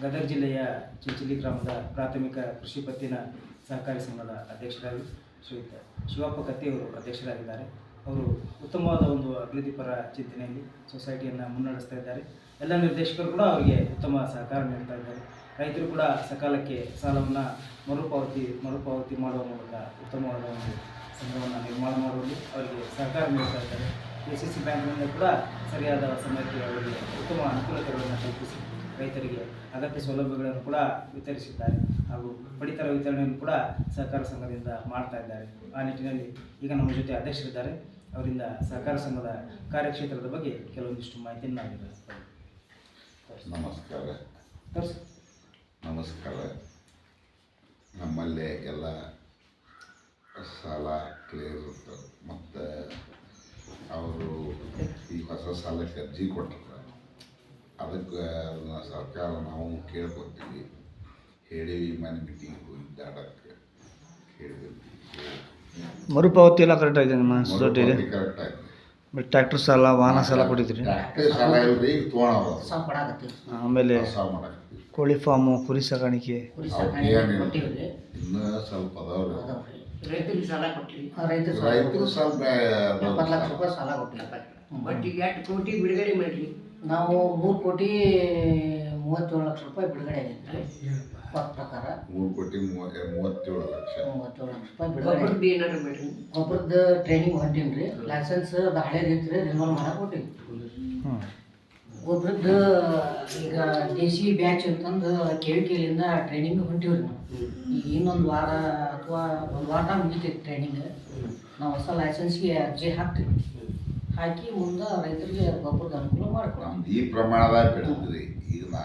ಗದಗ ಜಿಲ್ಲೆಯ ಚಿಂಚಲಿ ಗ್ರಾಮದ ಪ್ರಾಥಮಿಕ ಕೃಷಿ ಪತ್ತಿನ ಸಹಕಾರಿ ಸಂಘದ ಅಧ್ಯಕ್ಷರಾಗಿ ಶ್ರೀಯುತ ಶಿವಪ್ಪ ಕತ್ತಿಯವರು ಅಧ್ಯಕ್ಷರಾಗಿದ್ದಾರೆ. ಅವರು ಉತ್ತಮವಾದ ಒಂದು ಅಭಿವೃದ್ಧಿಪರ ಚಿಂತನೆಯಲ್ಲಿ ಸೊಸೈಟಿಯನ್ನು ಮುನ್ನಡೆಸ್ತಾ ಇದ್ದಾರೆ. ಎಲ್ಲ ನಿರ್ದೇಶಕರು ಕೂಡ ಅವರಿಗೆ ಉತ್ತಮ ಸಹಕಾರ ನೀಡ್ತಾ ಇದ್ದಾರೆ. ರೈತರು ಕೂಡ ಸಕಾಲಕ್ಕೆ ಸಾಲವನ್ನು ಮರುಪಾವತಿ ಮಾಡುವ ಮೂಲಕ ಉತ್ತಮವಾದ ಒಂದು ಸಂಘವನ್ನು ನಿರ್ಮಾಣ ಮಾಡುವಲ್ಲಿ ಅವರಿಗೆ ಸಹಕಾರ ನೀಡ್ತಾ ಇದ್ದಾರೆ. KCC ಬ್ಯಾಂಕ್ನಿಂದ ಕೂಡ ಸರಿಯಾದ ಸಮಯಕ್ಕೆ ಅವರಿಗೆ ಉತ್ತಮ ಅನುಕೂಲತೆಗಳನ್ನು ಕಲ್ಪಿಸಿ ರೈತರಿಗೆ ಅಗತ್ಯ ಸೌಲಭ್ಯಗಳನ್ನು ಕೂಡ ವಿತರಿಸಿದ್ದಾರೆ ಹಾಗೂ ಪಡಿತರ ವಿತರಣೆಯನ್ನು ಕೂಡ ಸಹಕಾರ ಸಂಘದಿಂದ ಮಾಡ್ತಾ ಇದ್ದಾರೆ. ಆ ನಿಟ್ಟಿನಲ್ಲಿ ಈಗ ನಮ್ಮ ಜೊತೆ ಅಧ್ಯಕ್ಷರಿದ್ದಾರೆ. ಅವರಿಂದ ಸಹಕಾರ ಸಂಘದ ಕಾರ್ಯಕ್ಷೇತ್ರದ ಬಗ್ಗೆ ಕೆಲವೊಂದಿಷ್ಟು ಮಾಹಿತಿಯನ್ನು ನಾವೀಗ ನಮಸ್ಕಾರ. ನಮ್ಮಲ್ಲೇ ಎಲ್ಲ ಸಾಲ ಕ್ಲಿಯರ್ ಇರ್ತಾರೆ ಮತ್ತು ಅವರು ಈ ಹೊಸ ಸಾಲಕ್ಕೆ ಅರ್ಜಿ ಕೊಟ್ಟರೆ ಅದಕ್ಕೆ ಅದನ್ನು ಸರ್ಕಾರ ನಾವು ಕೇಳ್ಕೊತೀವಿ. ಹೇಳಿವಿ ಮನೆ ಮೀಟಿಂಗ್ ಹೋಗಿದ್ದಾಡಕ್ಕೆ ಹೇಳಿದ್ವಿ. ಮರುಪಾವತಿ ಎಲ್ಲ ಕರೆಕ್ಟ್ ಆಗಿದೆ ನಿಮ್ಮ ಸೊಸೈಟಿ ಕರೆಕ್ಟ್ ಆಗಿದೆ. ಬಟ್ ಟ್ರ್ಯಾಕ್ಟರ್ ಸಾಲ ವಾಹನ ಸಾಲ ಕೊಟ್ಟಿದ್ರಿ. ಟ್ರ್ಯಾಕ್ಟರ್ ಸಾಲ ಇಲ್ರಿ, ಈಗ ತೊಗೊಳೋದು ಆಮೇಲೆ ಸಾಲ ಮಾಡಕ್ಕೆ ಕೋಳಿ ಫಾರ್ಮು, ಕುರಿ ಸಾಕಾಣಿಕೆ ಇನ್ನೂ ಸ್ವಲ್ಪ ಅದಾವ್ರಿ. ರೈತರಿಗೆ ಸಾಲ ಕೊಟ್ಟಿವಿ. ರೈತರು ಸ್ವಲ್ಪ 70 ಲಕ್ಷ ರೂಪಾಯಿ ಸಾಲ ಕೊಟ್ಟಿವಿ. ಬಟ್ ಈಗ 8 ಕೋಟಿ ಬಿಡುಗಡೆ ಮಾಡಿರಿ. ನಾವು 3 ಕೋಟಿ 37 ಲಕ್ಷ ರೂಪಾಯಿ ಬಿಡುಗಡೆ ಆಗೈತೆ. ಪ್ರಕಾರ 3 ಕೋಟಿ 37 ಲಕ್ಷ ರೂಪಾಯಿ ಬಿಡುಗಡೆ. ಏನಾದ್ರು ಬಿಡ್ರಿ, ಒಬ್ಬರದ್ದು ಟ್ರೈನಿಂಗ್ ಹೊಂಟೀನಿ ರೀ. ಲೈಸೆನ್ಸ್ ಅದು ಹಳೇದು ಐತ್ರಿ, ರಿನ್ಯೂವಲ್ ಮಾಡಕ್ಕೆ ಕೊಟ್ಟಿವಿ. ಒಬ್ರದ್ದು ಈಗ ದೇಸಿ ಬ್ಯಾಚ್ ಅಂತಂದು KVKಲಿಂದ ಟ್ರೈನಿಂಗ್ ಹೊಂಟೀವಿ ರೀ. ನಾವು ಈಗ ಇನ್ನೊಂದು ವಾರ ಅಥವಾ ಒಂದು ವಾರ ಮುಗಿತೈತಿ ಟ್ರೈನಿಂಗ್. ನಾವು ಹೊಸ ಲೈಸೆನ್ಸ್ಗೆ ಅರ್ಜಿ ಹಾಕ್ತೀವಿ. ಹಾಕಿ ಮುಂದೆ ರೈತರಿಗೆ ಗೊಬ್ಬರದ ಅನುಕೂಲ ಮಾಡ್ಕೊಡಿ. ನಮ್ದು ಈ ಪ್ರಮಾಣದಾಗ ಬೆಳೆದ್ರಿ. ಈಗ ನಮ್ಮ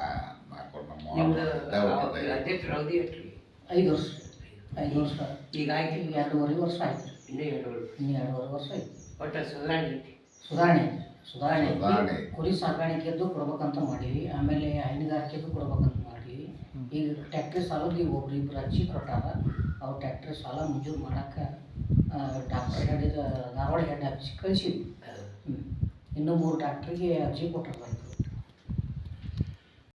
5 ವರ್ಷ ಹೀಗಾಗಿ 2.5 ವರ್ಷ ಆಯ್ತು. ಇನ್ನೂ 2.5 ವರ್ಷ ಆಯ್ತು. ಒಟ್ಟು ಸುಧಾರಣೆ ಕುರಿ ಸಾಕಾಣಿಕೆದ್ದು ಕೊಡ್ಬೇಕಂತ ಮಾಡೀವಿ. ಆಮೇಲೆ ಹೈನುಗಾರಿಕೆದು ಕೊಡ್ಬೇಕಂತ ಮಾಡೀವಿ. ಈಗ ಟ್ಯಾಕ್ಟ್ರಿ ಸಾಲದ್ದು ಈಗ ಒಬ್ರು ಅರ್ಜಿ ಕೊಟ್ಟಾರ. ಅವ್ರು ಟ್ಯಾಕ್ಟ್ರಿ ಸಾಲ ಮಂಜೂರು ಮಾಡೋಕ್ಕೆ ಧಾರವಾಡ ಹೆಡ್ ಆಫೀಸಿಗೆ ಕಳಿಸಿದ್ವಿ. ಇನ್ನೂ 3 ಟ್ಯಾಕ್ಟ್ರಿಗೆ ಅರ್ಜಿ ಕೊಟ್ಟರು ರೈತರು.